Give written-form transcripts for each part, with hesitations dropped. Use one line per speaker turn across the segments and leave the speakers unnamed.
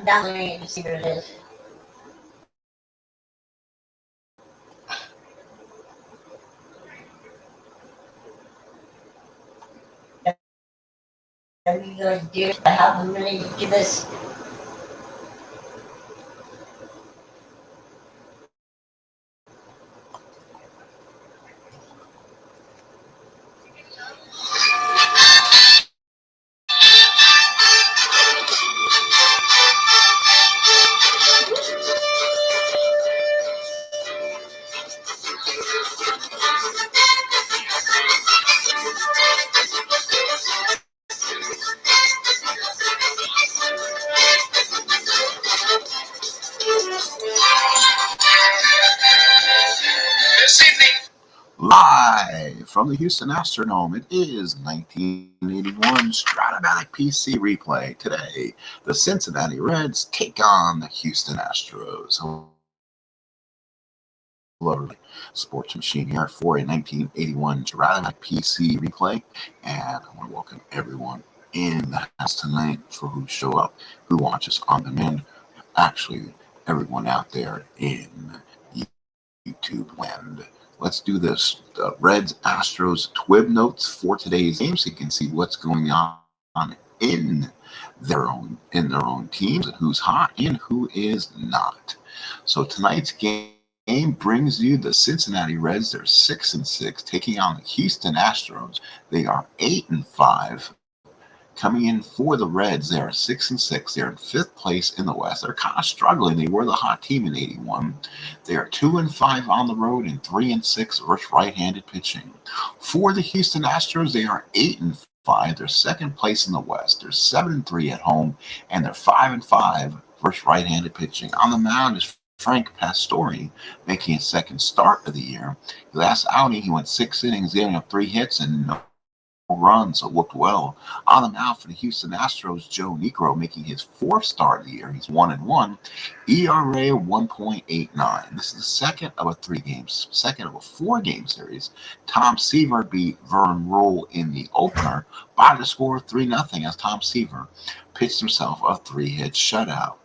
down there and see what it is. Are you going to do it? I have a minute to do this.
Live from the Houston Astrodome, it is 1981 Stratomatic PC replay. Today, the Cincinnati Reds take on the Houston Astros. Hello, Sports Machine here for a 1981 Stratomatic PC replay, and I want to welcome everyone in the house tonight for who show up, who watches on demand. Actually, everyone out there in YouTube land. Let's do this. The Reds Astros Twib notes for today's game, so you can see what's going on in their own teams and who's hot and who is not. So tonight's game brings you the Cincinnati Reds. They're 6-6, taking on the Houston Astros. They are 8-5. Coming in for the Reds, they are 6-6. They're in 5th place in the West. They're kind of struggling. They were the hot team in 81. They are 2-5 on the road and 3-6 versus right-handed pitching. For the Houston Astros, they are 8-5. They're 2nd place in the West. They're 7-3 at home, and they're 5-5 versus right-handed pitching. On the mound is Frank Pastore, making his 2nd start of the year. Last outing, he went 6 innings, giving up 3 hits and no runs, so looked well. On the mound for the Houston Astros, Joe Niekro, making his 4th start of the year. He's 1-1, ERA 1.89. This is the 2nd of a 4-game series. Tom Seaver beat Vern Roll in the opener by the score of 3-0 as Tom Seaver pitched himself a 3-hit shutout.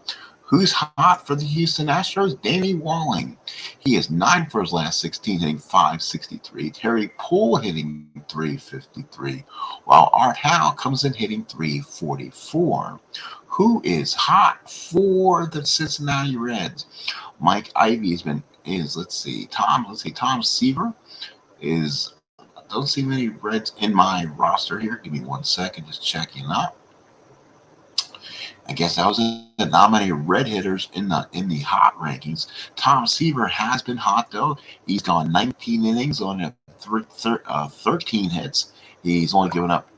Who's hot for the Houston Astros? Danny Walling. He is 9 for his last 16, hitting .563. Terry Poole hitting .353, while Art Howe comes in hitting .344. Who is hot for the Cincinnati Reds? Mike Ivey Tom Seaver is. I don't see many Reds in my roster here. Give me 1 second, just checking up. I guess that was not many red hitters in the hot rankings. Tom Seaver has been hot though. He's gone 19 innings on 13 hits. He's only given up.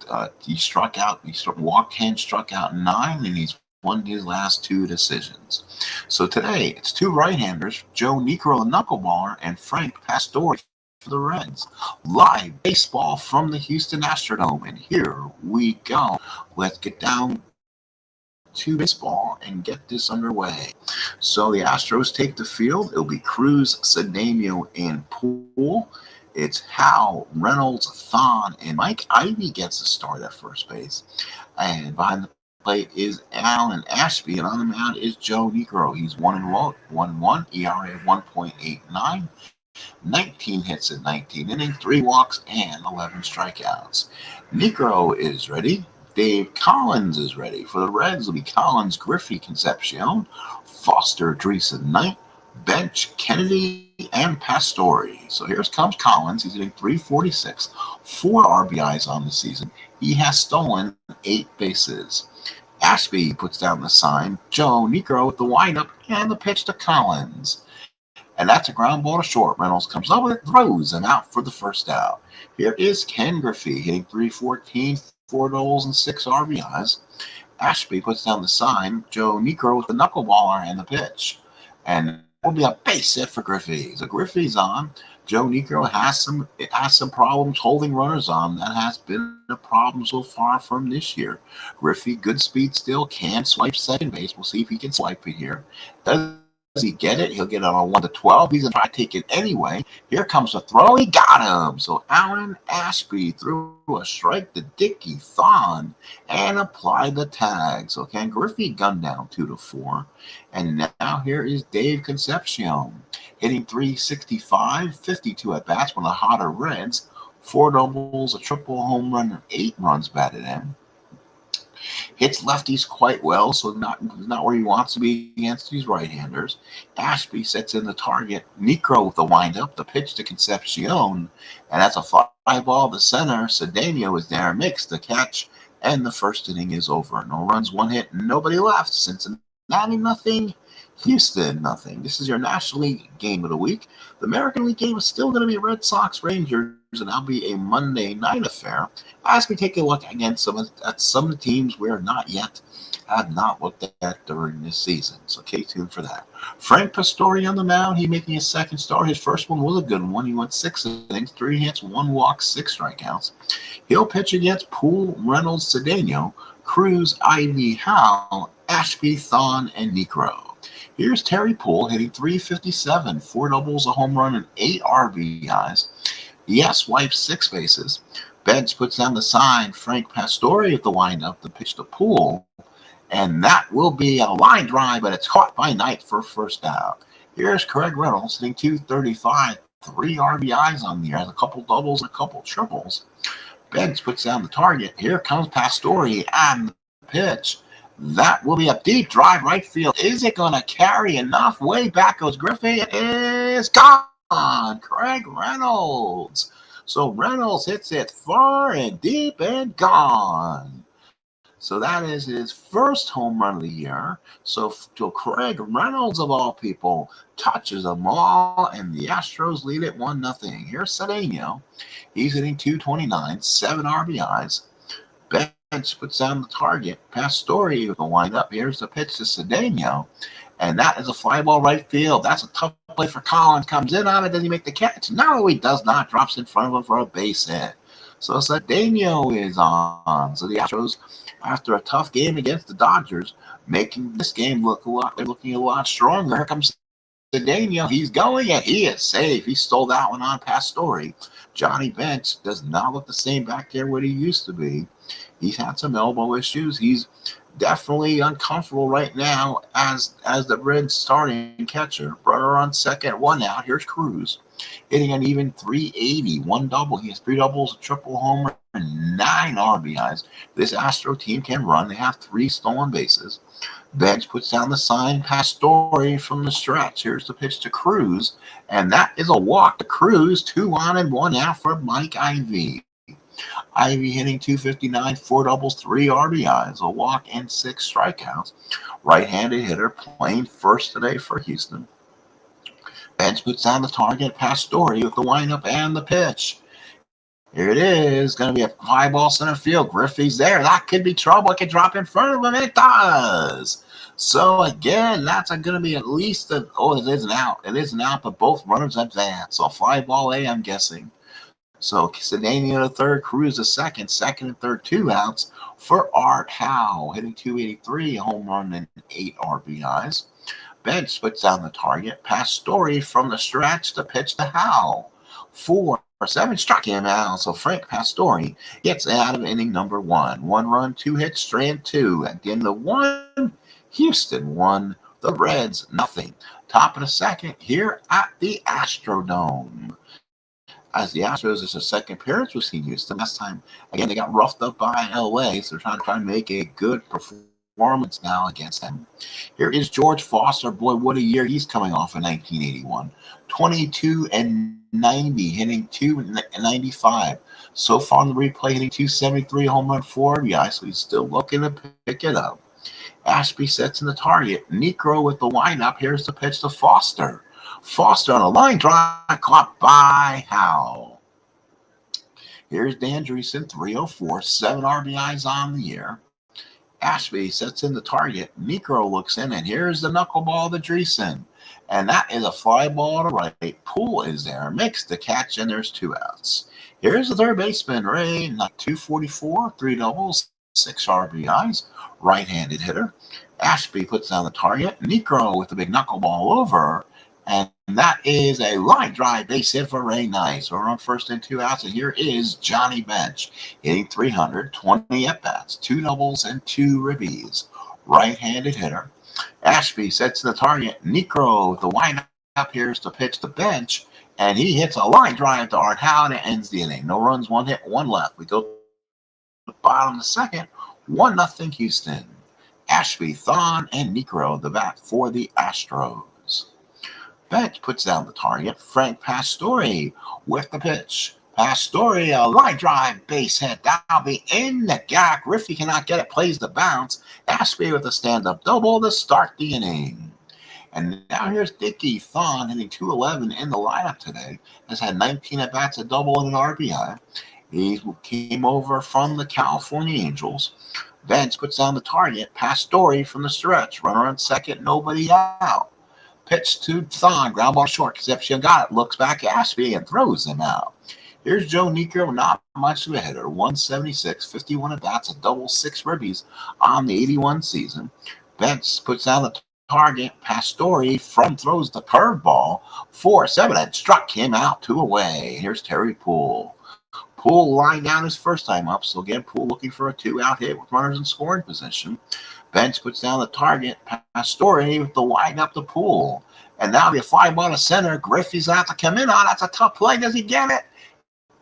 He walked 10, struck out 9, and he's won his last 2 decisions. So today it's 2 right-handers: Joe Niekro, the knuckleballer, and Frank Pastore for the Reds. Live baseball from the Houston Astrodome, and here we go. Let's get down to baseball and get this underway. So the Astros take the field. It'll be Cruz, Cedeno, and Poole. It's Howe, Reynolds, Thon, and Mike Ivey gets the start at first base. And behind the plate is Alan Ashby, and on the mound is Joe Niekro. He's 1-1, ERA 1.89, 19 hits in 19 innings, 3 walks, and 11 strikeouts. Niekro is ready. Dave Collins is ready. For the Reds, it'll be Collins, Griffey, Concepcion, Foster, Dreesen, Knight, Bench, Kennedy, and Pastore. So here comes Collins. He's hitting .346, 4 RBIs on the season. He has stolen 8 bases. Ashby puts down the sign. Joe Niekro with the windup and the pitch to Collins. And that's a ground ball to short. Reynolds comes up with it, throws him out for the first out. Here is Ken Griffey hitting .314, 4 doubles and 6 RBIs. Ashby puts down the sign. Joe Niekro with the knuckleballer and the pitch. And it will be a base hit for Griffey. So Griffey's on. Joe Niekro has some problems holding runners on. That has been a problem so far from this year. Griffey, good speed still, can swipe second base. We'll see if he can swipe it here. Does he get it? He'll get it on a 1-12. He's going to try to take it anyway. Here comes the throw. He got him. So Alan Ashby threw a strike to Dickie Thon and applied the tag. So Ken Griffey gunned down 2-4. And now here is Dave Concepcion hitting 365, 52 at bats from the hotter Reds. 4 doubles, a triple home run, and 8 runs batted in. Hits lefties quite well, so not where he wants to be against these right-handers. Ashby sets in the target. Niekro with the windup, the pitch to Concepcion, and that's a fly ball to center. Cedeno is there, makes the catch, and the first inning is over. No runs, 1 hit, nobody left. Cincinnati nothing, Houston nothing. This is your National League game of the week. The American League game is still going to be Red Sox Rangers, and that'll be a Monday night affair. As we take a look again at some of the teams we have not looked at during this season. So stay tuned for that. Frank Pastore on the mound. He making his second start. His first one was a good one. He went 6 innings, 3 hits, 1 walk, 6 strikeouts. He'll pitch against Poole, Reynolds, Cedeno, Cruz, Ivy, Howe, Ashby, Thon, and Niekro. Here's Terry Poole hitting 357, 4 doubles, a home run, and 8 RBIs. Yes, wipes 6 bases. Bench puts down the sign. Frank Pastore at the windup, the pitch to Poole. And that will be a line drive, but it's caught by Knight for first out. Here's Craig Reynolds hitting 235, 3 RBIs on the year, has a couple doubles and a couple triples. Bench puts down the target. Here comes Pastore and the pitch. That will be a deep drive right field. Is it going to carry enough? Way back goes Griffey. It is gone. Craig Reynolds. So Reynolds hits it far and deep and gone. So that is his first home run of the year. So Craig Reynolds, of all people, touches them all, and the Astros lead it 1-0. Here's Cedeno. He's hitting 229, 7 RBIs. Bench puts down the target. Pastore with the windup. Here's the pitch to Cedeno. And that is a fly ball right field. That's a tough play for Collins. Comes in on it. Does he make the catch? No, he does not. Drops in front of him for a base hit. So Cedeno is on. So the Astros, after a tough game against the Dodgers, making this game looking a lot stronger. Here comes Cedeno. He's going, and he is safe. He stole that one on Pastore. Johnny Bench does not look the same back there where he used to be. He's had some elbow issues. He's definitely uncomfortable right now as the Reds starting catcher. Brunner on second, 1 out. Here's Cruz hitting an even 380, 1 double. He has 3 doubles, a triple homer, and 9 RBIs. This Astro team can run. They have 3 stolen bases. Bench puts down the sign. Pastore from the stretch. Here's the pitch to Cruz, and that is a walk to Cruz. 2 on and 1 out for Mike Ivy. Ivy hitting 259, 4 doubles, 3 RBIs, a walk, and 6 strikeouts. Right-handed hitter playing first today for Houston. Bench puts down the target. Pastore with the windup and the pitch. Here it is. Going to be a fly ball center field. Griffey's there. That could be trouble. It could drop in front of him. It does. So, again, that's going to be at least it is an out. It is an out, but both runners advance. So, fly ball A, I'm guessing. So, Cedeno the third, Cruz the second and third, 2 outs for Art Howe, hitting 283, a home run, and 8 RBIs. Bench puts down the target. Pastore from the stretch, the pitch to Howe. 4-7 struck him out. So Frank Pastore gets out of inning number 1. 1 run, 2 hits, strand 2. At the end of 1, Houston 1, the Reds nothing. Top of the second here at the Astrodome. As the Astros, it's a second appearance with Houston. Last time, again, they got roughed up by LA, so they're trying to make a good performance now against them. Here is George Foster. Boy, what a year he's coming off in 1981. 22 and 90, hitting 295. So far in the replay, hitting 273, home run, 4 RBI, so he's still looking to pick it up. Ashby sets in the target. Niekro with the windup. Here's the pitch to Foster. Foster on a line drive, caught by Howe. Here's Dan Dreesen, 304, 7 RBIs on the year. Ashby sets in the target. Niekro looks in, and here's the knuckleball to Dreesen. And that is a fly ball to right. Poole is there, makes the catch, and there's 2 outs. Here's the third baseman, Ray, 244, 3 doubles, 6 RBIs. Right-handed hitter. Ashby puts down the target. Niekro with the big knuckleball over. And that is a line drive base hit for Ray Nice. We're on first and 2 outs, and here is Johnny Bench hitting 320 at-bats, 2 doubles and 2 ribbies. Right-handed hitter. Ashby sets the target. Niekro with the windup. Here's to pitch the Bench, and he hits a line drive to Art Howe, and it ends the inning. No runs, 1 hit, 1 left. We go to the bottom of the second, 1-0 Houston. Ashby, Thon, and Niekro the bat for the Astros. Bench puts down the target. Frank Pastore with the pitch. Pastore, a line drive base hit. That'll be in the gap. Griffey cannot get it, plays the bounce. Ashby with a stand-up double to start the inning. And now here's Dickie Thon hitting 211 in the lineup today. Has had 19 at-bats, a double, and an RBI. He came over from the California Angels. Bench puts down the target. Pastore from the stretch. Runner on second, nobody out. Pitch to Thon, ground ball short. Concepcion got it, looks back at Ashby and throws him out. Here's Joe Niekro, not much of a hitter. 176, 51 at-bats, a double, 6 ribbies on the 81 season. Bench puts down the target. Pastore throws the curveball 4-7 and struck him out 2 away. Here's Terry Poole. Poole lying down his first time up. So again, Poole looking for a 2-out hit with runners in scoring position. Bench puts down the target. Pastore with the wide up the Poole. And now the fly ball to center. Griffey's out to come in on. That's a tough play. Does he get it?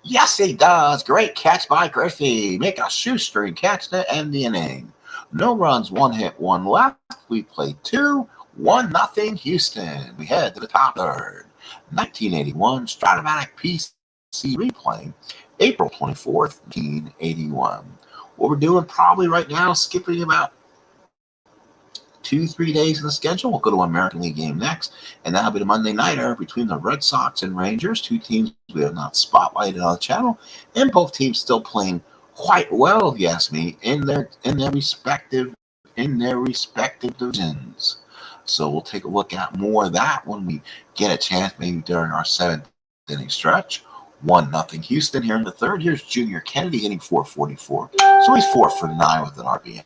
Yes, he does. Great catch by Griffey. Make a shoestring catch to end the inning. No runs, 1 hit, 1 left. We played 2, 1-0 Houston. We head to the top third. 1981 Stratomatic PC replay, April 24th, 1981. What we're doing probably right now, skipping about 2-3 days in the schedule. We'll go to an American League game next, and that'll be the Monday nighter between the Red Sox and Rangers, 2 teams we have not spotlighted on the channel, and both teams still playing quite well, if you ask me, in their respective divisions. So we'll take a look at more of that when we get a chance, maybe during our 7th inning stretch. 1-0 Houston here in the third. Here's Junior Kennedy hitting 444. So he's 4 for 9 with an RBI.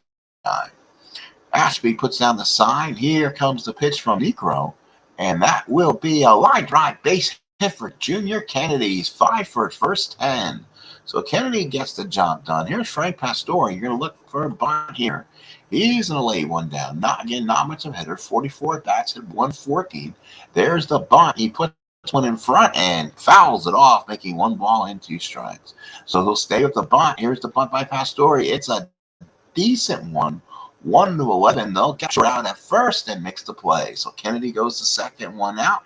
Ashby puts down the sign. Here comes the pitch from Niekro, and that will be a line drive base hit for Junior Kennedy. He's 5 for his first 10. So Kennedy gets the job done. Here's Frank Pastore. You're going to look for a bunt here. He's going to lay one down. Not much of a hitter. 44 at-bats at 114. There's the bunt. He puts one in front and fouls it off, making 1 ball and 2 strikes. So he'll stay with the bunt. Here's the bunt by Pastore. It's a decent one. 1-11. They'll get around at first and mix the play. So Kennedy goes to second, 1 out.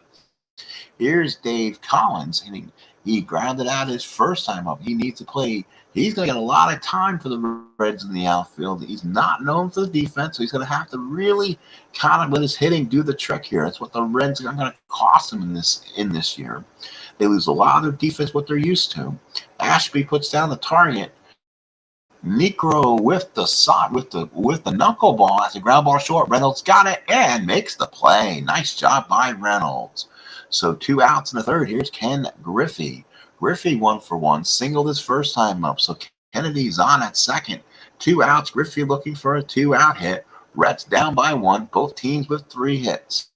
Here's Dave Collins hitting. He grounded out his first time up. He needs to play. He's going to get a lot of time for the Reds in the outfield. He's not known for the defense, so he's going to have to really kind of, with his hitting, do the trick here. That's what the Reds are going to cost him in this year. They lose a lot of their defense, what they're used to. Ashby puts down the target. Niekro with the knuckleball as a ground ball short. Reynolds got it and makes the play. Nice job by Reynolds. So 2 outs in the third. Here's Ken Griffey. Griffey 1 for 1, singled his first time up. So Kennedy's on at second. 2 outs. Griffey looking for a 2-out hit. Reds down by 1. Both teams with 3 hits.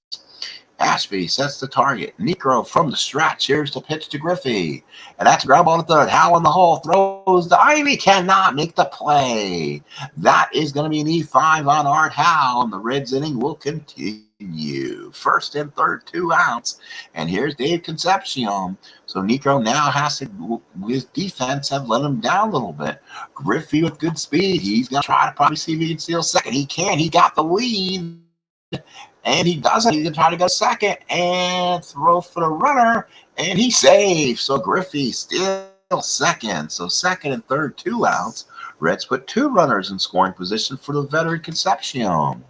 Ashby sets the target. Niekro from the stretch. Here's the pitch to Griffey. And that's a ground ball to third. Howe in the hole. Throws the Ivy. Cannot make the play. That is going to be an E5 on Art Howe. And the Reds inning will continue. First and third, 2 outs. And here's Dave Concepcion. So Niekro now has to, his defense have let him down a little bit. Griffey with good speed. He's going to try to probably see if he can steal second. He can. He got the lead. And he doesn't. He's going to try to go second and throw for the runner. And he saves. So Griffey still second. So second and third, 2 outs. Reds put 2 runners in scoring position for the veteran Concepcion.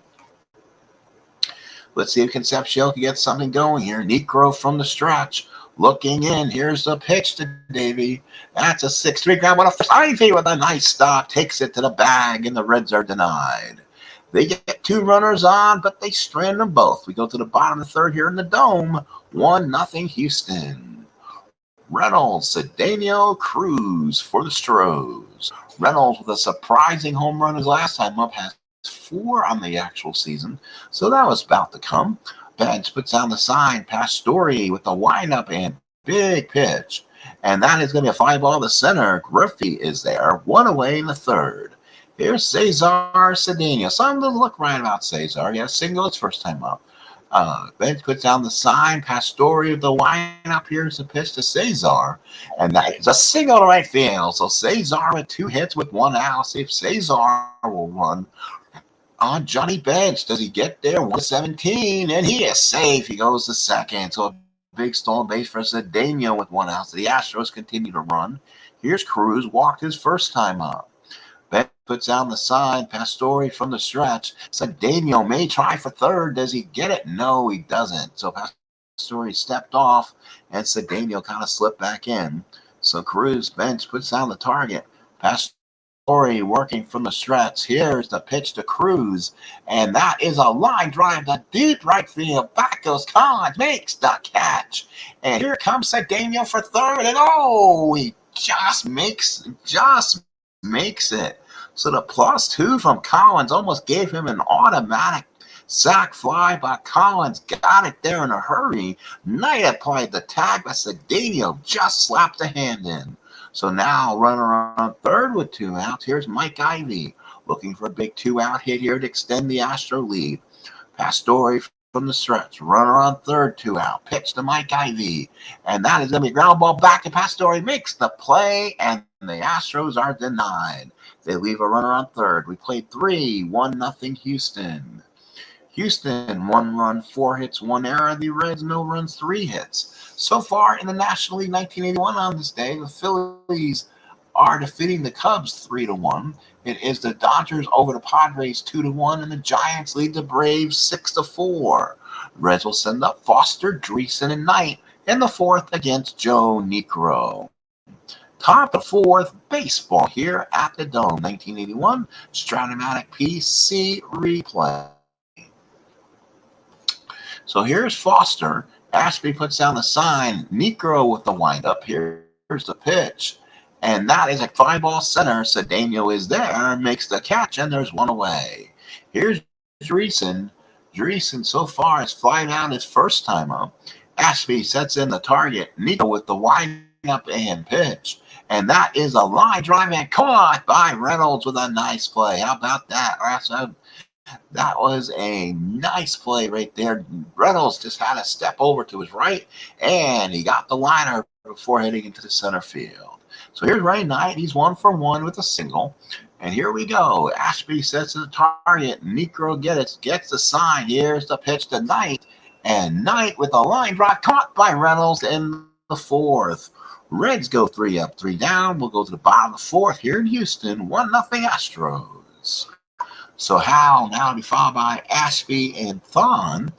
Let's see if Concepcion can get something going here. Niekro from the stretch. Looking in. Here's the pitch to Davey. That's a 6-3 ground. What a Ivy with a nice stop. Takes it to the bag, and the Reds are denied. They get 2 runners on, but they strand them both. We go to the bottom of the third here in the Dome. 1-0 Houston. Reynolds, Cedeno, Cruz for the Astros. Reynolds with a surprising home run his last time up has 4 on the actual season, so that was about to come. Bench puts down the sign. Pastore with the windup and big pitch. And that is going to be a fly ball to center. Griffey is there. 1 away in the 3rd. Here's Cesar Cedeno. Something doesn't look right about Cesar. He has single his first time up. Bench puts down the sign. Pastore with the windup. Here's the pitch to Cesar. And that is a single to right field. So Cesar with 2 hits with 1 out. See if Cesar will run on Johnny Bench. Does he get there? 117, and he is safe. He goes to second. So a big stolen base for Cedeno with 1 out. So the Astros continue to run. Here's Cruz, walked his first time up. Bench puts down the sign. Pastore from the stretch. Cedeno may try for 3rd. Does he get it? No, he doesn't. So Pastore stepped off, and Cedeno kind of slipped back in. So Cruz, Bench puts down the target. Pastore working from the stretch. Here's the pitch to Cruz, and that is a line drive to deep right field. Back goes Collins, makes the catch, and here comes Cedeno for 3rd, and he just makes it. So the +2 from Collins almost gave him an automatic sac fly, but Collins got it there in a hurry. Knight applied the tag, but Cedeno just slapped the hand in. So now runner on 3rd with 2 outs. Here's Mike Ivy looking for a big 2-out hit here to extend the Astro lead. Pastore from the stretch. Runner on 3rd, 2 out. Pitch to Mike Ivy. And that is going to be a ground ball back to Pastore. Makes the play, and the Astros are denied. They leave a runner on 3rd. We played 3, 1-0 Houston. Houston, 1 run, 4 hits, 1 error. The Reds, no runs, 3 hits. So far in the National League 1981 on this day, the Phillies are defeating the Cubs 3-1. It is the Dodgers over the Padres 2-1, and the Giants lead the Braves 6-4. Reds will send up Foster, Dreesen, and Knight in the 4th against Joe Niekro. Top of 4th, baseball here at the Dome. 1981, Stratomatic PC replay. So here's Foster. Ashby puts down the sign. Niekro with the windup. Here's the pitch. And that is a fly ball center. Cedeno is there, makes the catch, and there's 1 away. Here's Dreesen. Dreesen so far has flied out his first time up. Ashby sets in the target. Niekro with the windup and pitch. And that is a line drive and caught by Reynolds with a nice play. How about that? That was a nice play right there. Reynolds just had to step over to his right, and he got the liner before heading into the center field. So here's Ray Knight. He's 1 for 1 with a single. And here we go. Ashby sets the target. Niekro gets the sign. Here's the pitch to Knight. And Knight with a line drive caught by Reynolds in the 4th. Reds go 3 up, 3 down. We'll go to the bottom of the 4th here in Houston. 1-0 Astros. So Hal now to be followed by Ashby and Thon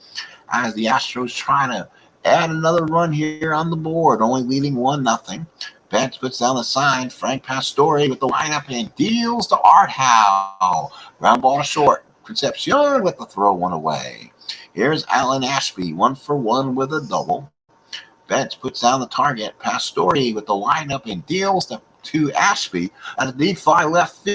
as the Astros try to add another run here on the board, only leading 1-0. Bench puts down the sign. Frank Pastore with the lineup and deals to Art Howe. Ground ball to short. Concepcion with the throw, 1 away. Here's Alan Ashby, 1 for 1 with a double. Bench puts down the target. Pastore with the lineup and deals to Ashby at a deep fly left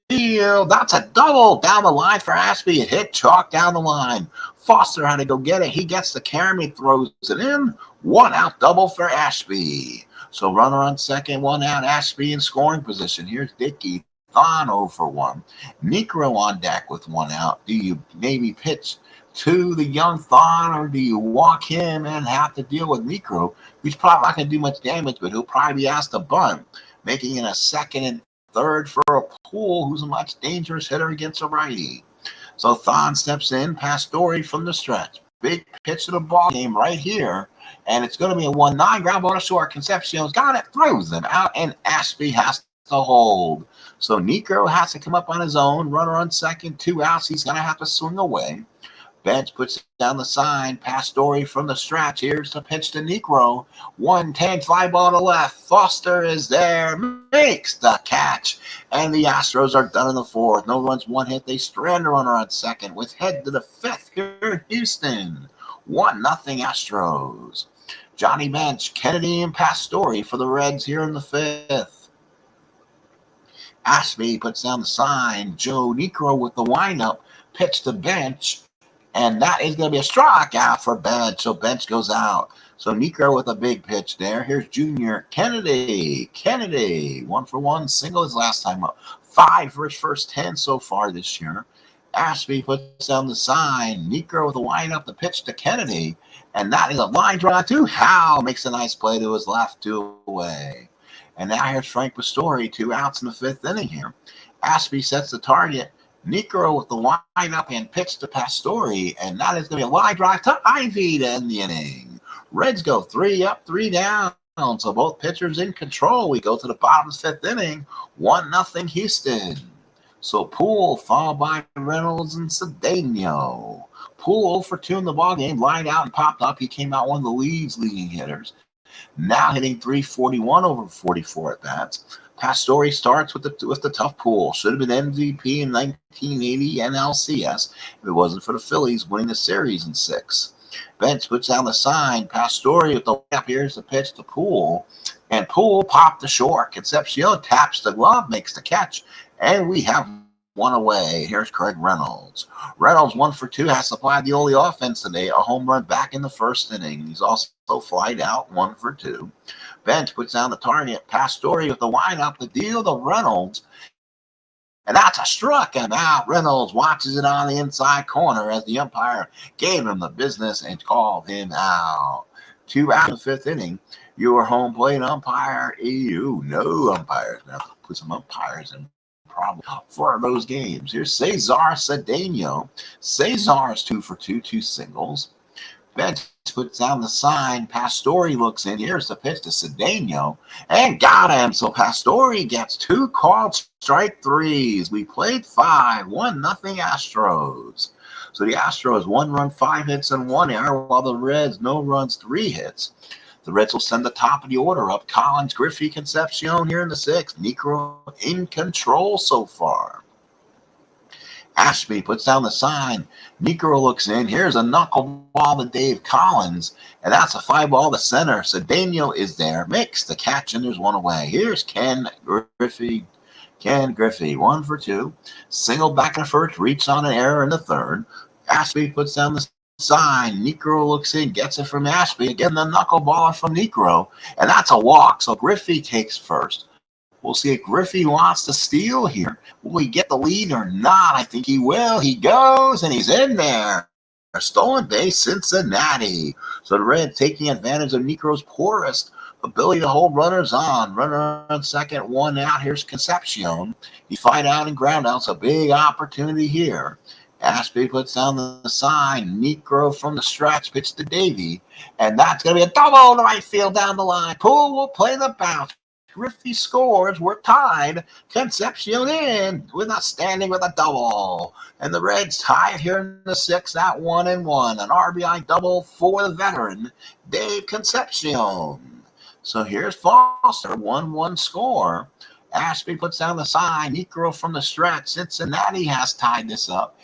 field. That's a double down the line for Ashby. It hit chalk down the line. Foster had to go get it. He gets the carry. He throws it in. 1 out double for Ashby. So runner on 2nd, 1 out. Ashby in scoring position. Here's Dickey. Thon 0 for 1. Niekro on deck with 1 out. Do you maybe pitch to the young Thon, or do you walk him and have to deal with Niekro, who's probably not going to do much damage, but he'll probably be asked to bunt, making it a 2nd and 3rd for a Poole, who's a much dangerous hitter against a righty. So Thon steps in. Pastore from the stretch. Big pitch to the ball game right here. And it's going to be a 1-9 ground ball to short. Concepcion's got it, throws them out, and Ashby has to hold. So Niekro has to come up on his own. Runner on 2nd, 2 outs. He's going to have to swing away. Bench puts down the sign. Pastore from the stretch. Here's the pitch to Niekro. 110 fly ball to left. Foster is there. Makes the catch. And the Astros are done in the 4th. No runs, 1 hit. They strand a runner on 2nd with head to the 5th here in Houston. 1-0 Astros. Johnny Bench, Kennedy, and Pastore for the Reds here in the 5th. Ashby puts down the sign. Joe Niekro with the windup. Pitch to Bench. And that is going to be a strikeout for Bench. So Bench goes out. So Niekro with a big pitch there. Here's Junior Kennedy. Kennedy, 1-for-1, single his last time up. 5 for his first 10 so far this year. Ashby puts down the sign. Niekro with a windup, the pitch to Kennedy. And that is a line drive to Howe. Makes a nice play to his left, 2 away. And now here's Frank Pastore, 2 outs in the 5th inning here. Ashby sets the target. Niekro with the windup and pitch to Pastore, and that is going to be a line drive to Ivy to end the inning. Reds go 3 up, 3 down, so both pitchers in control. We go to the bottom of the 5th inning, 1-0 Houston. So Poole followed by Reynolds and Cedeno. Poole for 2 in the ballgame, lined out and popped up. He came out one of the league's leading hitters. Now hitting .341 over 44 at bats. Pastore starts with the tough Poole. Should have been MVP in 1980 NLCS if it wasn't for the Phillies winning the series in 6. Bench puts down the sign. Pastore with the up. Here's the pitch to Poole. And Poole popped the short. Concepcion taps the glove, makes the catch. And we have 1 away. Here's Craig Reynolds. Reynolds 1 for 2 has supplied the only offense today. A home run back in the 1st inning. He's also flied out 1 for 2. Bench puts down the target. Pastore with the windup, the deal to Reynolds. And that's a struck him out. Reynolds watches it on the inside corner as the umpire gave him the business and called him out. 2 out in the 5th inning. Your home plate umpire. No umpires. Now put some umpires in problem for those games. Here's Cesar Cedeno. Cesar's 2 for 2, 2 singles. Bench puts down the sign. Pastore looks in. Here's the pitch to Cedeno and got him. So Pastore gets 2 called strike 3s. We played 5, 1-0 Astros. So the Astros 1 run, 5 hits, and 1 error, while the Reds no runs, 3 hits. The Reds will send the top of the order up. Collins, Griffey, Concepcion here in the 6th. Niekro in control so far. Ashby puts down the sign. Niekro looks in. Here's a knuckleball to Dave Collins. And that's a fly ball to center. Cedeno is there. Makes the catch, and there's 1 away. Here's Ken Griffey. 1 for 2. Single back in the 1st. Reached on an error in the 3rd. Ashby puts down the sign. Niekro looks in, gets it from Ashby. Again, the knuckleballer from Niekro. And that's a walk. So Griffey takes first. We'll see if Griffey wants to steal here. Will he get the lead or not? I think he will. He goes, and he's in there. A stolen base, Cincinnati. So the Reds taking advantage of Niekro's poorest ability to hold runners on. Runner on second, 1 out. Here's Concepcion. He fight out and ground out. It's a big opportunity here. Ashby puts down the sign. Niekro from the stretch, pitch to Davey. And that's going to be a double to right field down the line. Poole will play the bounce. Griffey scores. We're tied. Concepcion in with a standing with a double. And the Reds tie it here in the 6th at 1-1. An RBI double for the veteran, Dave Concepcion. So here's Foster, 1-1 score. Ashby puts down the sign. Niekro from the stretch. Cincinnati has tied this up.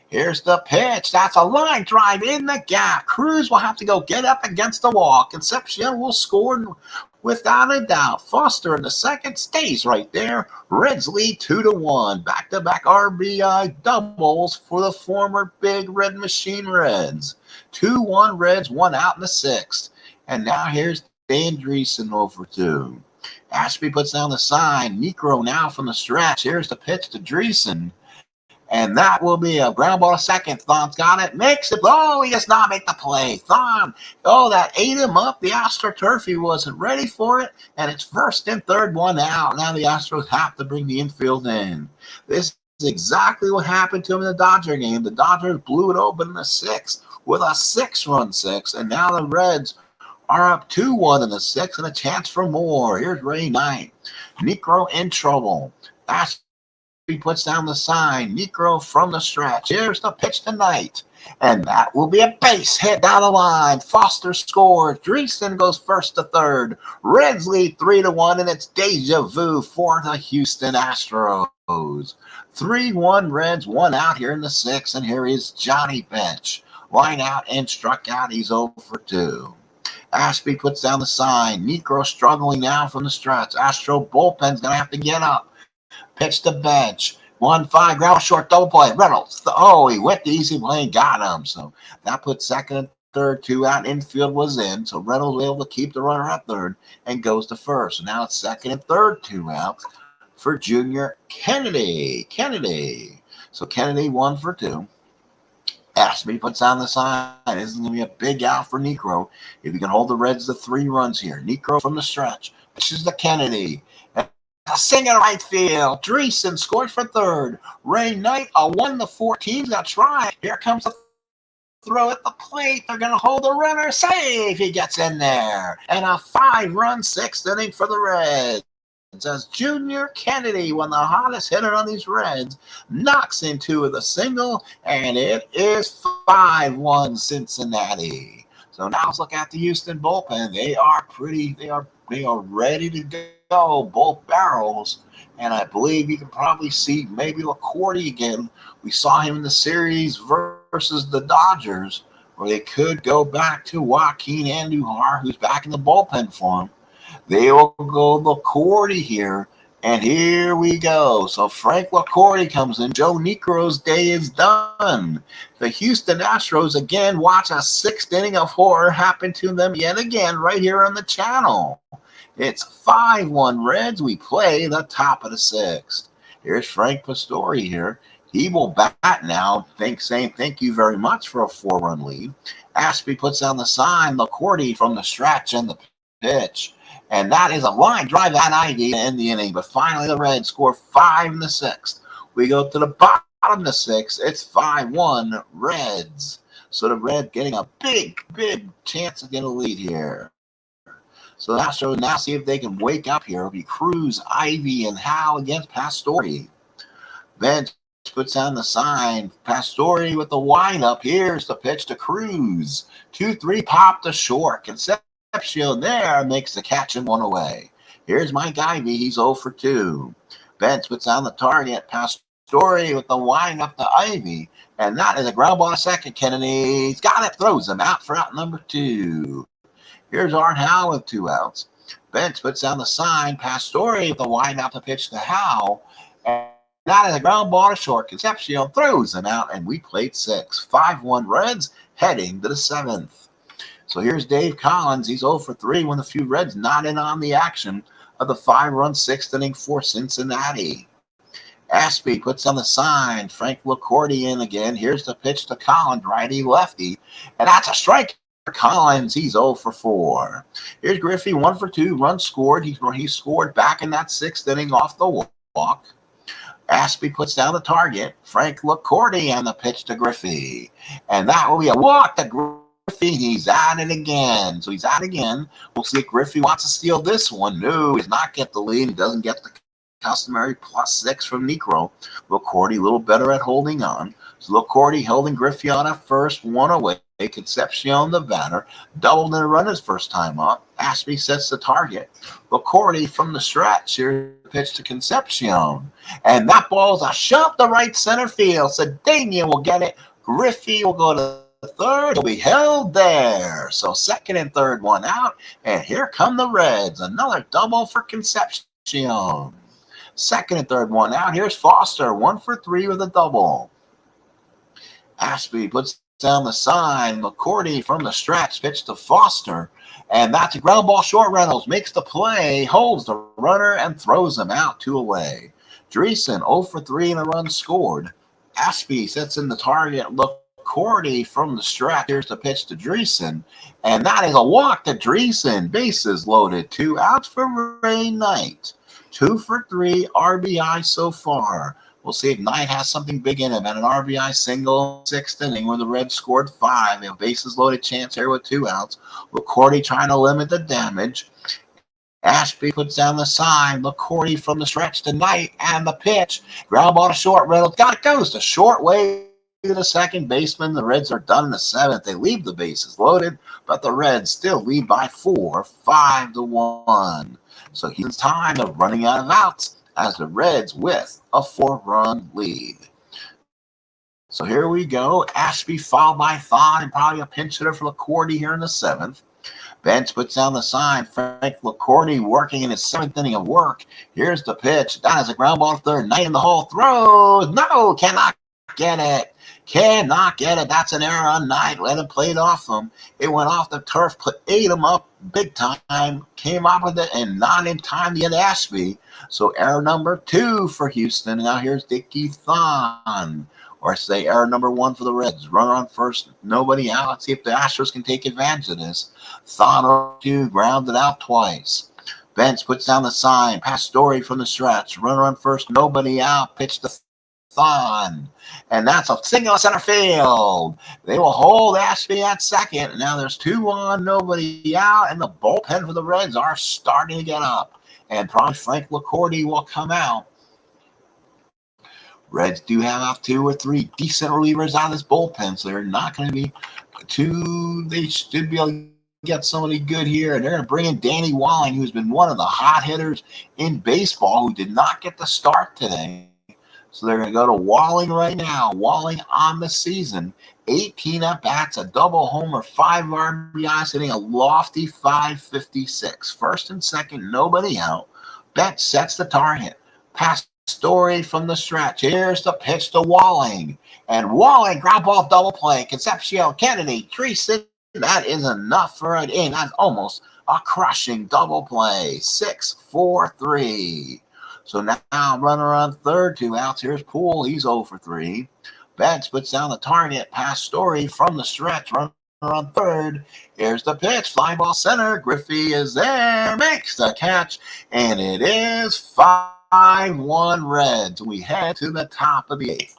Here's the pitch. That's a line drive in the gap. Cruz will have to go get up against the wall. Concepcion will score without a doubt. Foster in the 2nd stays right there. Reds lead 2-1. Back-to-back RBI doubles for the former Big Red Machine Reds. 2-1 Reds, 1 out in the 6th. And now here's Dan Dreesen over 2. Ashby puts down the sign. Niekro now from the stretch. Here's the pitch to Dreesen. And that will be a ground ball to second. Thon's got it. Makes it. Oh, he does not make the play. Thon. Oh, that ate him up. The AstroTurf, he wasn't ready for it. And it's 1st and 3rd, 1 out. Now the Astros have to bring the infield in. This is exactly what happened to him in the Dodger game. The Dodgers blew it open in the 6th with a 6-run 6. And now the Reds are up 2-1 in the 6th and a chance for more. Here's Ray Knight. Niekro in trouble. He puts down the sign. Niekro from the stretch. Here's the pitch tonight. And that will be a base hit down the line. Foster scores. Dreesen goes 1st to 3rd. Reds lead 3-1, and it's deja vu for the Houston Astros. 3-1 Reds, 1 out here in the 6th. And here is Johnny Bench. Line out and struck out. He's 0 for 2. Ashby puts down the sign. Niekro struggling now from the stretch. Astro bullpen's going to have to get up. Pitch to bench. 1-5, ground short, double play. Reynolds. He went the easy play and got him. So that put second and third, 2 out. Infield was in. So Reynolds was able to keep the runner at third and goes to first. So now it's second and third, 2 outs for Junior Kennedy. So Kennedy 1 for 2. Ashby puts on the sign. This is going to be a big out for Niekro if he can hold the Reds to 3 runs here. Niekro from the stretch. This is the Kennedy. And a single right field. Dreesen scores for third. Ray Knight, a 1-14's got tried. Here comes the throw at the plate. They're going to hold the runner safe. He gets in there. And a 5-run 6th inning for the Reds. As Junior Kennedy, one of the hottest hitter on these Reds, knocks into with a single, and it is 5-1 Cincinnati. So now let's look at the Houston bullpen. They are ready to go, both barrels. And I believe you can probably see maybe LaCourty again. We saw him in the series versus the Dodgers, where they could go back to Joaquin Andujar, who's back in the bullpen for him. They will go LaCourty here, and here we go. So Frank LaCourty comes in. Joe Niekro's day is done. The Houston Astros again watch a 6th inning of horror happen to them yet again right here on the channel. It's 5-1 Reds. We play the top of the 6th. Here's Frank Pastore here. He will bat now, saying thank you very much for a 4-run lead. Ashby puts on the sign. LaCourty from the stretch and the pitch. And that is a line drive at Ivy to end the inning. But finally, the Reds score 5 in the 6th. We go to the bottom of the 6th. It's 5-1 Reds. So the Reds getting a big chance to get a lead here. So the Astros now see if they can wake up here. It'll be Cruz, Ivy, and Howe against Pastore. Bench puts on the sign. Pastore with the windup. Here's the pitch to Cruz. 2-3 pop to short. Concepcion there makes the catch and 1 away. Here's Mike Ivy. He's 0 for 2. Bench puts on the target. Pastore with the windup to Ivy. And that is a ground ball to second. Kennedy's got it. Throws him out for out number 2. Here's Art Howe with 2 outs. Bench puts on the sign. Pastore with the windup to pitch to Howe. And that is a ground ball to short. Concepcion throws him out, and we played 6. 5-1 Reds heading to the 7th. So here's Dave Collins. He's 0 for 3 when the few Reds not in on the action of the 5-run 6th inning for Cincinnati. Ashby puts on the sign. Frank LaCourty in again. Here's the pitch to Collins, righty-lefty. And that's a strike. Collins, he's 0 for 4. Here's Griffey, 1 for 2, runs scored. He scored back in that 6th inning off the walk. Ashby puts down the target. Frank LaCourty and the pitch to Griffey. And that will be a walk to Griffey. He's at it again. So he's at it again. We'll see if Griffey wants to steal this one. No, he's not get the lead. He doesn't get the customary +6 from Niekro. LaCourty a little better at holding on. So LaCourty holding Griffey on at first, 1 away. Concepcion, the batter, doubled in a run his first time up. Ashby sets the target. LaCourty from the stretch. Here's the pitch to Concepcion. And that ball's a shot to right center field. Cedeno will get it. Griffey will go to the third. He'll be held there. So second and third, 1 out. And here come the Reds. Another double for Concepcion. Second and third, 1 out. Here's Foster, 1 for 3 with a double. Ashby puts down the sign. LaCourty from the stretch, pitch to Foster. And that's a ground ball short. Reynolds makes the play, holds the runner, and throws him out 2 away. Dreesen, 0 for 3 and a run scored. Ashby sets in the target. LaCourty from the stretch. Here's the pitch to Dreesen. And that is a walk to Dreesen. Bases loaded. 2 outs for Ray Knight. 2 for 3 RBI so far. We'll see if Knight has something big in him. And an RBI single 6th inning where the Reds scored 5. They have a bases loaded chance here with 2 outs. LaCourty trying to limit the damage. Ashby puts down the sign. LaCourty from the stretch to Knight. And the pitch. Ground ball to short. Reynolds goes to short way to the second baseman. The Reds are done in the 7th. They leave the bases loaded. But the Reds still lead by 4. 5-1. So here's time of running out of outs as the Reds with a 4-run lead. So here we go. Ashby followed by Thon and probably a pinch hitter for LaCourty here in the 7th. Bench puts down the sign. Frank LaCourte working in his 7th inning of work. Here's the pitch. That is a ground ball to third. Knight in the hole. Throws. No, cannot get it. Cannot get it. That's an error on Knight. Let him play it off him. It went off the turf, ate him up big time. Came up with it and not in time to get Ashby. So error number 2 for Houston. Now here's Dickie Thon. Or say error number 1 for the Reds. Runner on first, nobody out. Let's see if the Astros can take advantage of this. Thon 2 grounded out twice. Bench puts down the sign. Pastore from the stretch. Runner on first, nobody out. Pitch to Thon. And that's a single center field. They will hold Ashby at second. And now there's 2 on, nobody out. And the bullpen for the Reds are starting to get up. And probably Frank LaCourte will come out. Reds do have 2 or 3 decent relievers out of this bullpen, so they're not going to be they should be able to get somebody good here. And they're going to bring in Danny Walling, who's been one of the hot hitters in baseball, who did not get the start today. So they're going to go to Walling right now. Walling on the season, 18 at-bats, a double homer, 5 RBIs, hitting a lofty .556. First and second, nobody out. Bet sets the target. Pastore from the stretch. Here's the pitch to Walling. And Walling, ground ball double play. Concepcion, Kennedy, Treason. That is enough for an in. That's almost a crushing double play. 6-4-3. So now runner on third, 2 outs. Here's Poole. He's 0 for 3. Betts puts down the target. Pastore from the stretch. Runner on third. Here's the pitch. Fly ball center. Griffey is there. Makes the catch. And it is 5-1 Reds. We head to the top of the 8th.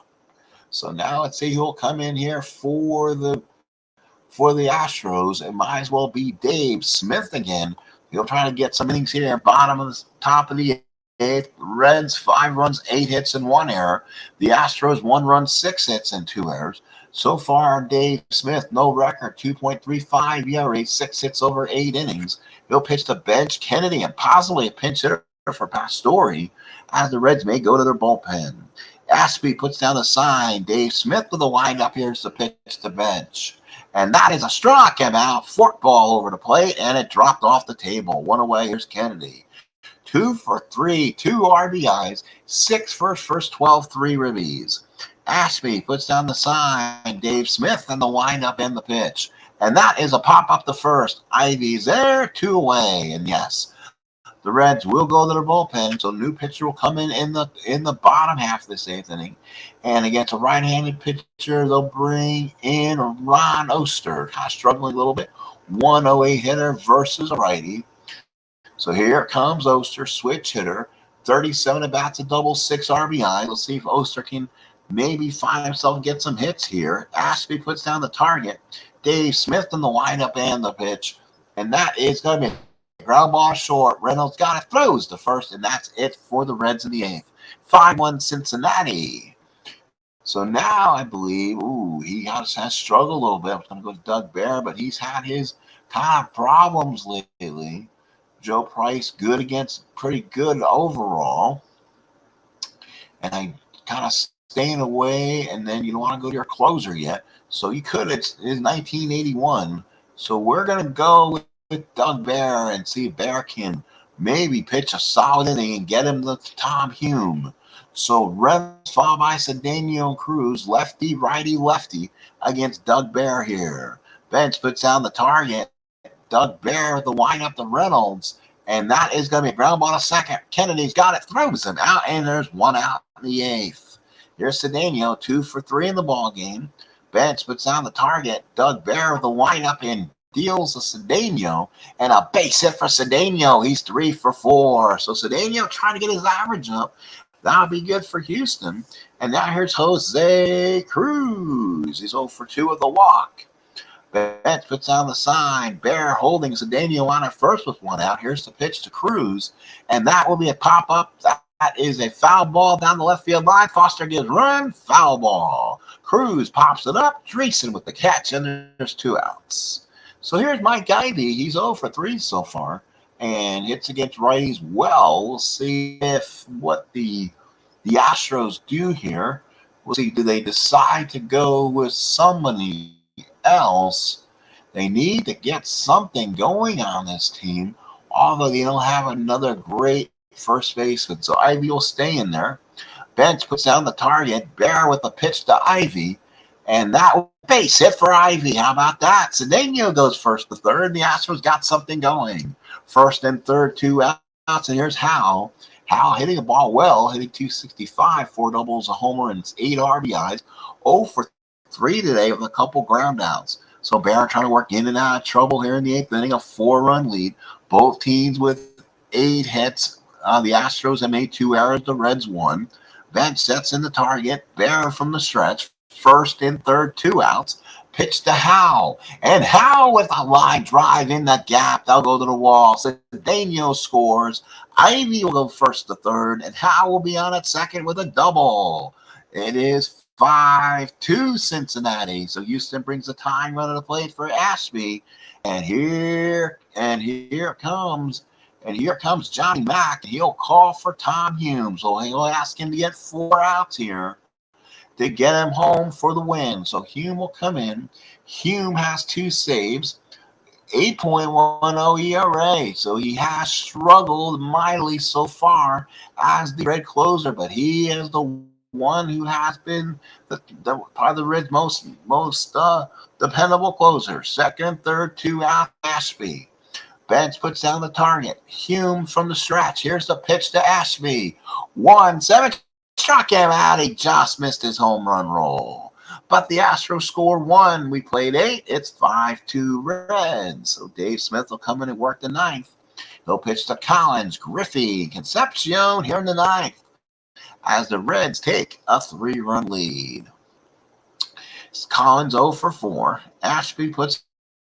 So now let's see who'll come in here for the Astros. It might as well be Dave Smith again. He'll try to get some innings here. Bottom of the top of the 8th. Reds 5 runs, 8 hits, and 1 error. The Astros 1 run, 6 hits, and 2 errors. So far, Dave Smith, no record, 2.35 ERA, 6 hits over 8 innings. He'll pitch to bench Kennedy and possibly a pinch hitter for Pastore, as the Reds may go to their bullpen. Ashby puts down the sign. Dave Smith with a windup. Here's the pitch to bench. And that is a struck him out. Fork ball over the plate, and it dropped off the table. 1 away. Here's Kennedy. 2 for 3, 2 RBIs, 6 first 12, 3 ribbies. Ashby puts down the sign. Dave Smith and the windup and the pitch. And that is a pop up the first. Ivy's there, 2 away. And yes, the Reds will go to their bullpen, so new pitcher will come in the bottom half of this 8th inning. And against a right-handed pitcher, they'll bring in Ron Oster, kind of struggling a little bit. 108 hitter versus a righty. So here comes Oster, switch hitter, 37 at-bats, a double, 6 RBI. Let's see if Oster can maybe find himself and get some hits here. Ashby puts down the target. Dave Smith in the windup and the pitch. And that is going to be a ground ball short. Reynolds got it, throws the first, and that's it for the Reds in the 8th. 5-1 Cincinnati. So now I believe, he has struggled a little bit. I was going to go to Doug Bear, but he's had his kind of problems lately. Joe Price, good against pretty good overall. And I kind of staying away, and then you don't want to go to your closer yet. So you could, it's 1981. So we're going to go with Doug Bear and see if Bear can maybe pitch a solid inning and get him the Tom Hume. So Reds followed by Cedeno and Cruz, lefty, righty, lefty against Doug Bear here. Bench puts down the target. Doug Bear, the windup to Reynolds, and that is going to be a ground ball to second. Kennedy's got it, throws him out, and there's 1 out in the 8th. Here's Cedeno, 2 for 3 in the ball game. Bench puts down the target. Doug Bear, the windup, and deals to Cedeno, and a base hit for Cedeno. He's 3 for 4. So Cedeno trying to get his average up. That'll be good for Houston. And now here's Jose Cruz. He's 0 for 2 with a walk. Bench puts down the sign. Bear holding Cedeno on at first with 1 out. Here's the pitch to Cruz. And that will be a pop-up. That is a foul ball down the left field line. Foster gives run. Foul ball. Cruz pops it up. Dreesen with the catch. And there's 2 outs. So here's Mike Ivy. He's 0 for 3 so far. And hits against righties well. We'll see what the Astros do here. We'll see, do they decide to go with somebody else? They need to get something going on this team, although they don't have another great first baseman. So Ivy will stay in there. Bench puts down the target. Bear with a pitch to Ivy. And that base hit for Ivy. How about that? Cedeno goes first to third. The Astros got something going. First and third, 2 outs. And here's Hal. Hal hitting the ball well, hitting 265, 4 doubles, a homer, and 8 RBIs. 0 for 3 today with a couple ground outs. So Bear trying to work in and out of trouble here in the 8th inning, a 4-run lead. Both teams with 8 hits. The Astros have made 2 errors. The Reds 1. Bench sets in the target. Bear from the stretch. First and third, 2 outs. Pitch to Hal. And Hal with a line drive in the gap. They'll go to the wall. Cedeno scores. Ivy will go first to third. And Hal will be on at second with a double. It is 5-2 Cincinnati. So Houston brings the tying run to the plate for Ashby. And here comes Johnny Mack. He'll call for Tom Hume. So he'll ask him to get 4 outs here to get him home for the win. So Hume will come in. Hume has 2 saves, 8.10 ERA. So he has struggled mightily so far as the Red closer, but he is the one who has been probably the Reds' most dependable closer. Second, third, 2 out, Ashby. Bench puts down the target. Hume from the stretch. Here's the pitch to Ashby. 1-7. Struck him out. He just missed his home run roll. But the Astros score 1. We played 8. It's 5-2 Reds. So Dave Smith will come in and work the 9th. He'll pitch to Collins, Griffey, Concepcion here in the 9th as the Reds take a 3-run lead. Collins 0 for 4. Ashby puts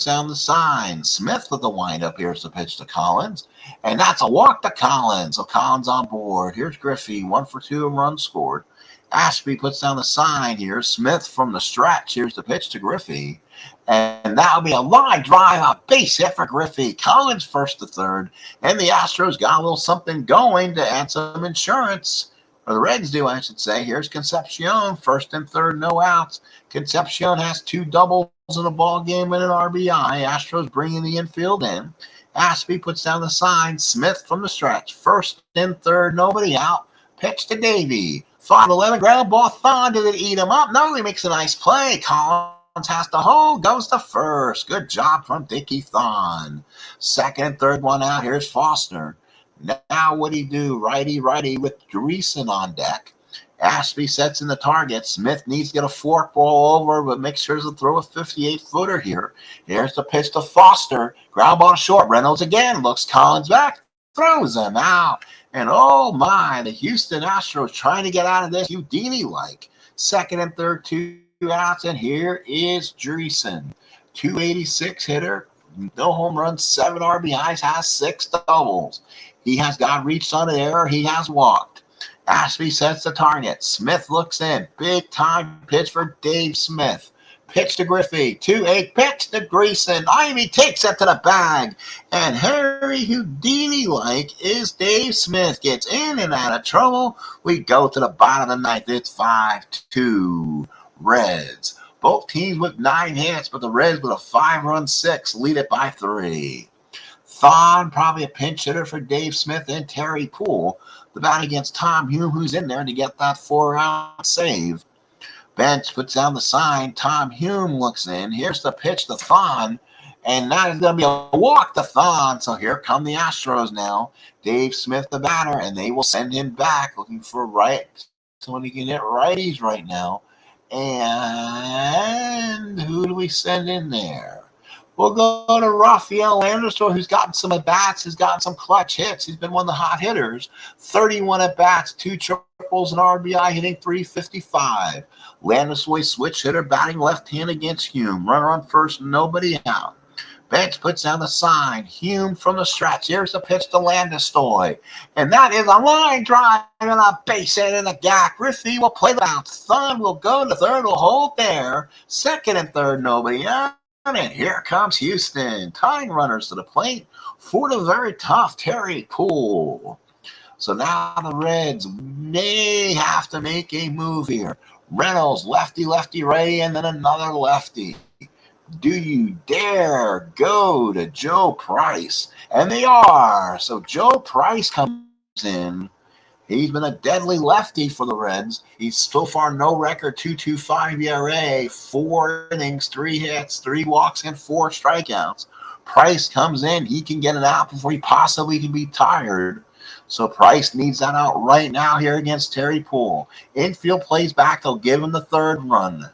down the sign. Smith with the windup. Here's the pitch to Collins. And that's a walk to Collins. So Collins on board. Here's Griffey. 1 for 2, a run scored. Ashby puts down the sign here. Smith from the stretch. Here's the pitch to Griffey. And that'll be a line drive, a base hit for Griffey. Collins first to third. And the Astros got a little something going to add some insurance. Or the Reds do, I should say. Here's Concepcion. First and third, no outs. Concepcion has 2 doubles in a ball game and an RBI. Astros bringing the infield in. Ashby puts down the sign. Smith from the stretch. First and third, nobody out. Pitch to Davey. 5-11 ground ball. Thon, did it eat him up? No, he makes a nice play. Collins has to hold. Goes to first. Good job from Dickie Thon. Second and third, 1 out. Here's Foster. Now what do you do? Righty with Dreesen on deck. Ashby sets in the target. Smith needs to get a fork ball over, but makes sure to throw a 58-footer here. Here's the pitch to Foster. Ground ball short. Reynolds again. Looks Collins back. Throws him out. And oh my, the Houston Astros trying to get out of this Houdini-like. Second and third, 2 outs. And here is Dreesen. 286 hitter. No home runs, 7 RBIs, has 6 doubles. He has got reached on an error. He has walked. Ashby sets the target. Smith looks in. Big time pitch for Dave Smith. Pitch to Griffey. 2-8 pitch to Dreesen. Ivy takes it to the bag. And Harry Houdini-like is Dave Smith. Gets in and out of trouble. We go to the bottom of the 9th. It's 5-2 Reds. Both teams with 9 hits, but the Reds with a 5-run 6 lead it by 3. Thon, probably a pinch hitter for Dave Smith and Terry Poole. The bat against Tom Hume, who's in there to get that 4-out save. Bench puts down the sign. Tom Hume looks in. Here's the pitch to Thon. And that is going to be a walk to Thon. So here come the Astros now. Dave Smith, the batter, and they will send him back looking for right. Someone who can hit righties right now. And who do we send in there? We'll go to Rafael Landistor, who's gotten some at-bats, has gotten some clutch hits. He's been one of the hot hitters. 31 at-bats, 2 triples, and RBI, hitting .355. Landistor, switch hitter, batting left-hand against Hume. Runner on first, nobody out. Bench puts down the sign. Hume from the stretch. Here's the pitch to Landistor. And that is a line drive and a base hit in the gap. Griffey will play the bounce. Thun will go to third, will hold there. Second and third, nobody out. And here comes Houston, tying runners to the plate for the very tough Terry Poole. So now the Reds may have to make a move here. Reynolds, lefty, righty, and then another lefty. Do you dare go to Joe Price? And they are. So Joe Price comes in. He's been a deadly lefty for the Reds. He's so far no record, 2.25 ERA, 4 innings, 3 hits, 3 walks, and 4 strikeouts. Price comes in. He can get it out before he possibly can be tired. So Price needs that out right now here against Terry Poole. Infield plays back. They'll give him the third run.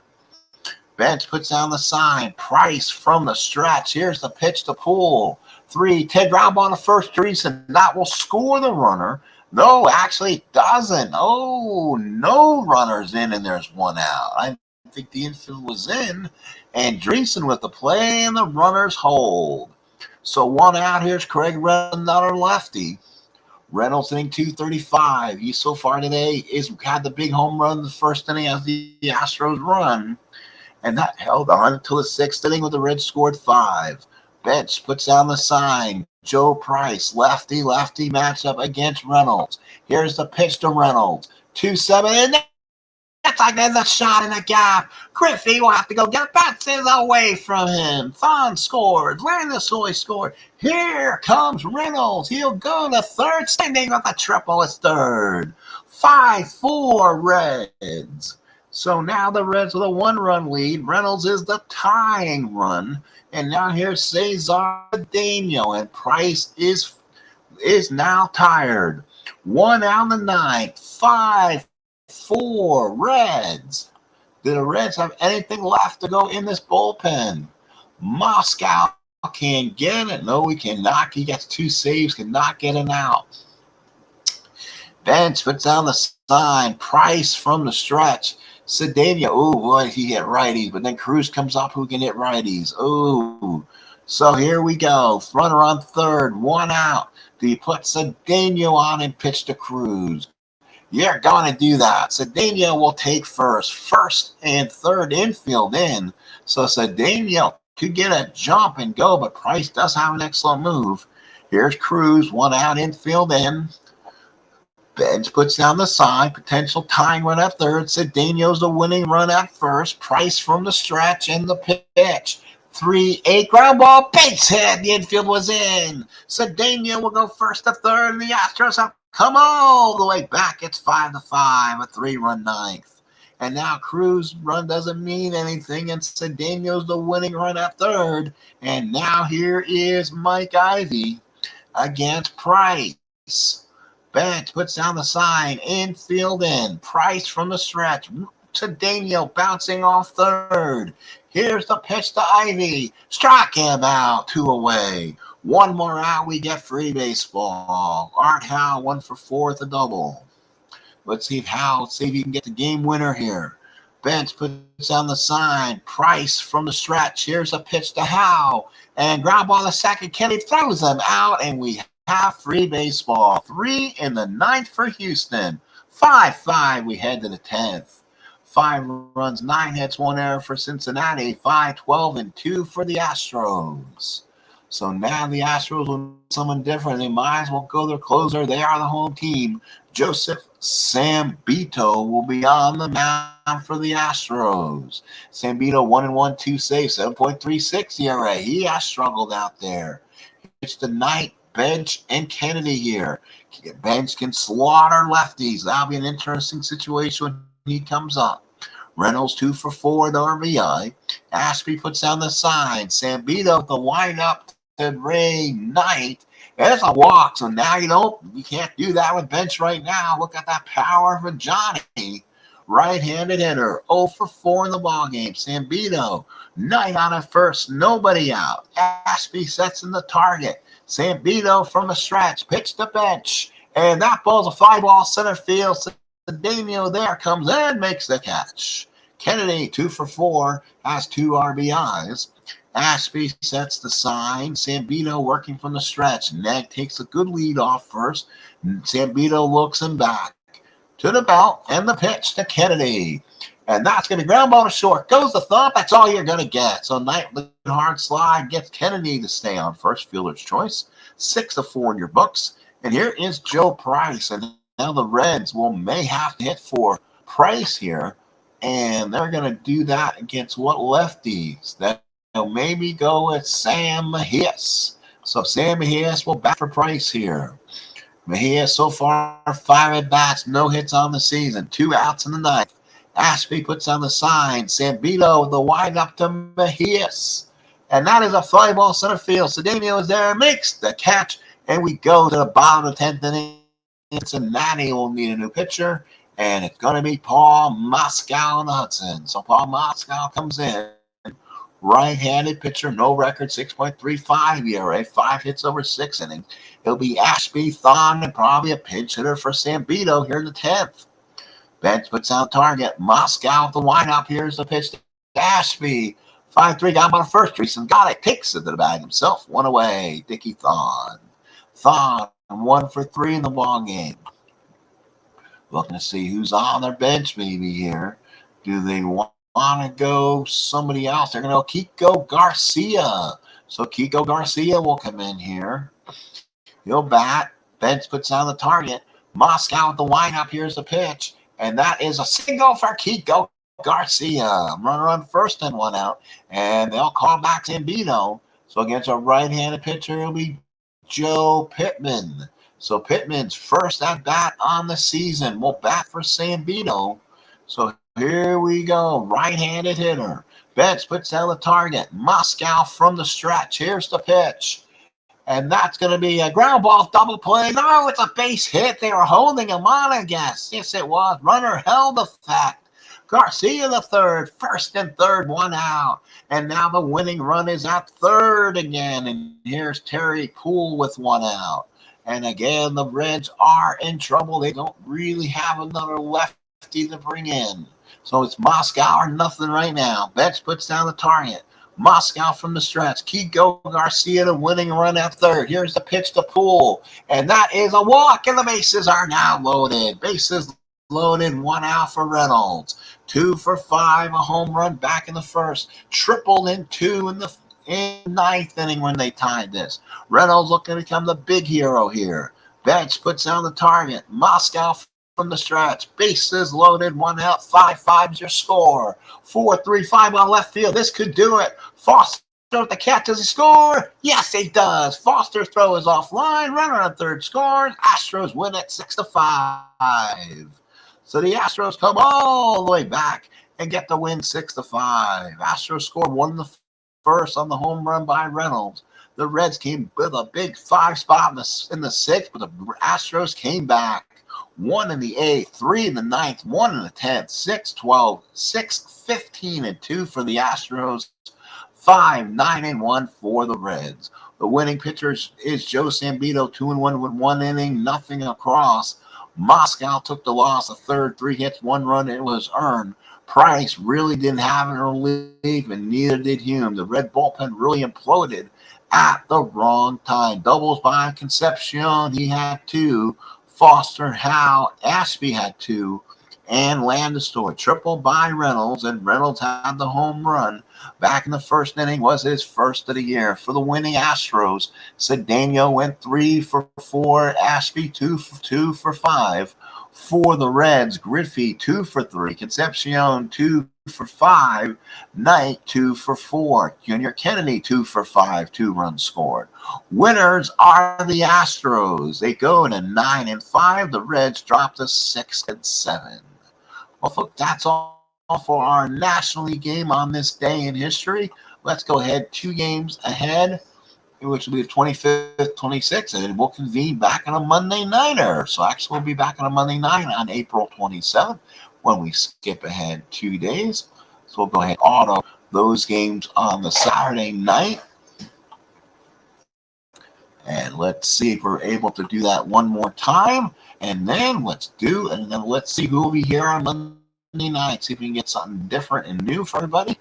Bench puts down the sign. Price from the stretch. Here's the pitch to Poole. 3. Ted ground ball to first. Dreesen. That will score the runner. No, actually it doesn't. Oh, no runners in, and there's 1 out. I think the infield was in. And Dreesen with the play, and the runners hold. So 1 out. Here's Craig Reynolds, another lefty. Reynolds inning 235. He so far today had the big home run in the first inning as the Astros run. And that held on until the 6th inning, with the Reds scored 5. Bench puts down the sign. Joe Price, lefty matchup against Reynolds. Here's the pitch to Reynolds. 2-7, and that's like the shot in the gap. Griffey will have to go get Batson away from him. Thon scored. Landis scored. Here comes Reynolds. He'll go to third, standing with a triple at third. 5-4 Reds. So now the Reds with a 1-run lead. Reynolds is the tying run. And now here's Cesar Cedeno. And Price is now tired. 1 out in the 9th. 5-4 Reds. Do the Reds have anything left to go in this bullpen? Moscow can't get it. No, he cannot. He gets 2 saves, cannot get an out. Bench puts down the sign. Price from the stretch. Cedeno, oh boy, he hit righties, but then Cruz comes up who can hit righties. Oh, so here we go. Runner on third, 1 out. Do you put Cedeno on and pitch to Cruz? You're going to do that. Cedeno will take first and third infield in. So Cedeno could get a jump and go, but Price does have an excellent move. Here's Cruz, 1 out, infield in. Bench puts down the sign. Potential tying run at third. Cedeno's the winning run at first. Price from the stretch and the pitch. 3-8 ground ball, base hit. The infield was in. Cedeno will go first to third, and the Astros have come all the way back. It's 5-5, a 3-run 9th. And now Cruz' run doesn't mean anything, and Cedeno's the winning run at third. And now here is Mike Ivy against Price. Bench puts down the sign. Infield in. Price from the stretch. Cedeno bouncing off third. Here's the pitch to Ivy. Struck him out. 2 away. 1 more out. We get free baseball. Art Howe 1 for 4 at the double. Let's see if he can get the game winner here. Bench puts down the sign. Price from the stretch. Here's a pitch to Howe. And ground ball to second. Kelly throws them out, and we have free baseball. 3 in the 9th for Houston. 5-5. We head to the 10th. 5 runs, 9 hits, 1 error for Cincinnati. 5-12-2 for the Astros. So now the Astros will do someone different. They might as well go their closer. They are the home team. Joseph Sambito will be on the mound for the Astros. Sambito 1-1, 2 saves, 7.36 ERA. He has struggled out there. It's the night. Bench and Kennedy here. Bench can slaughter lefties. That'll be an interesting situation when he comes up. Reynolds 2 for 4 at RBI. Ashby puts down the sign. Sambito the windup to Ray Knight. There's a walk. So now you can't do that with Bench right now. Look at that power for Johnny. Right-handed hitter. 0 for 4 in the ballgame. Sambito. Knight on at first. Nobody out. Ashby sets in the target. Sambito from the stretch, pitch to Bench, and that ball's a fly ball center field. Cedeno there comes in, makes the catch. Kennedy 2 for 4, has 2 RBIs. Ashby sets the sign. Sambito working from the stretch. Ned takes a good lead off first. Sambito looks him back to the belt, and the pitch to Kennedy. And that's going to ground ball to short. Goes the thump. That's all you're going to get. So Knight with a hard slide gets Kennedy to stay on first, fielder's choice. 6-4 in your books. And here is Joe Price. And now the Reds may have to hit for Price here. And they're going to do that against what lefties? That maybe go with Sam Mejias. So Sam Mejias will bat for Price here. Mejia so far 5 at bats, no hits on the season, 2 outs in the ninth. Ashby puts on the sign. Zambito, the wind up to Mejias. And that is a fly ball center field. Cedeno is there, makes the catch, and we go to the bottom of the 10th inning. Cincinnati will need a new pitcher, and it's going to be Paul Moscow in the Hudson. So Paul Moscow comes in. Right-handed pitcher, no record, 6.35 ERA, 5 hits over 6 innings. It'll be Ashby, Thon, and probably a pinch hitter for Zambito here in the 10th. Bench puts out target. Moscow with the windup. Here's the pitch to Ashby. 5-3 down by the first. Treason got it. Takes it to the bag himself. 1 away. Dickie Thon. Thon 1 for 3 in the ball game. Looking to see who's on their bench maybe here. Do they want to go somebody else? They're going to go Kiko Garcia. So Kiko Garcia will come in here. He'll bat. Bench puts on the target. Moscow with the windup. Here's the pitch. And that is a single for Kiko Garcia. Runner on first and 1 out. And they'll call back Zambito. So against a right-handed pitcher, it'll be Joe Pittman. So Pittman's first at bat on the season will bat for Zambito. So here we go. Right-handed hitter. Betts puts down the target. Moscow from the stretch. Here's the pitch. And that's going to be a ground ball double play. No, it's a base hit. They were holding him on, I guess. Yes, it was. Runner held the fact. Garcia the third. First and third, 1 out. And now the winning run is at third again. And here's Terry Poole with 1 out. And again, the Reds are in trouble. They don't really have another lefty to bring in. So it's Moscow or nothing right now. Betts puts down the target. Moscow from the stretch. Kiko Garcia the winning run at third. Here's the pitch to Poole. And that is a walk, and the bases are now loaded. Bases loaded, 1 out for Reynolds. 2 for 5, a home run back in the first. Triple in 2 in the ninth inning when they tied this. Reynolds looking to become the big hero here. Betts puts down the target. Moscow from the stretch. Bases loaded, 1 out. 5-5 is your score. 4-3-5 on left field. This could do it. Foster with the catch. Does he score? Yes, he does. Foster's throw is offline. Runner on third scores. Astros win at 6-5. So the Astros come all the way back and get the win 6-5. Astros scored 1 in the first on the home run by Reynolds. The Reds came with a big 5 spot in the 6th, but the Astros came back. 1 in the 8th, 3 in the 9th, 1 in the 10th, 6-12, 6-15 and 2 for the Astros, 5-9 and 1 for the Reds. The winning pitcher is Joe Zambito, 2-1 with 1 inning, nothing across. Moscow took the loss, a third, 3 hits, 1 run. It was earned. Price really didn't have a relief, and neither did Hume. The Red bullpen really imploded at the wrong time. Doubles by Concepcion. He had 2. Foster, Howe, Ashby had 2, and Landistore. Triple by Reynolds, and Reynolds had the home run. Back in the first inning was his first of the year. For the winning Astros, Cedeno went 3 for 4, Ashby 2 for 5. For the Reds, Griffey 2 for 3, Concepcion 2 for 5, Knight 2 for 4, Junior Kennedy 2 for 5, 2 runs scored. Winners are the Astros. They go to 9-5. The Reds drop to 6-7. Well, folks, that's all for our National League game on this day in history. Let's go ahead 2 games ahead, which will be the 25th, 26th, and we'll convene back on a Monday nighter. So actually we'll be back on a Monday night on April 27th when we skip ahead 2 days. So we'll go ahead and auto those games on the Saturday night. And let's see if we're able to do that one more time. And then let's see who will be here on Monday night. See if we can get something different and new for everybody.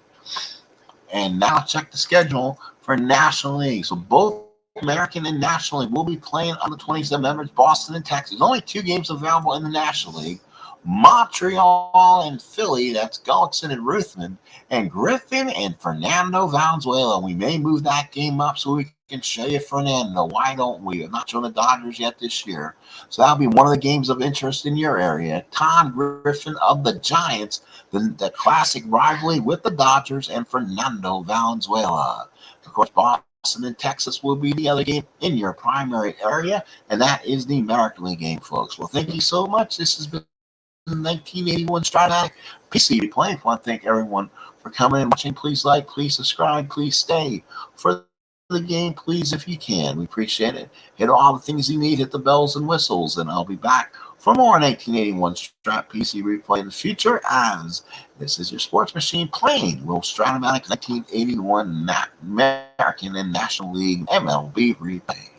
And now check the schedule for National League. So both American and National League will be playing on the 27th members, Boston and Texas. Only 2 games available in the National League. Montreal and Philly. That's Gullickson and Ruthven, and Griffin and Fernando Valenzuela. We may move that game up so we can show you Fernando. Why don't we? I'm not showing the Dodgers yet this year. So that'll be one of the games of interest in your area. Todd Griffin of the Giants, the classic rivalry with the Dodgers, and Fernando Valenzuela. Of course, Boston and Texas will be the other game in your primary area, and that is the American League game, folks. Well, thank you so much. This has been 1981 Strat PC replaying. I want to thank everyone for coming and watching. Please like, please subscribe, please stay for the game, please, if you can. We appreciate it. Hit all the things you need, hit the bells and whistles, and I'll be back for more 1981 Strat PC replay in the future, as this is your sports machine playing Will Stratomatic 1981 American and National League MLB replay.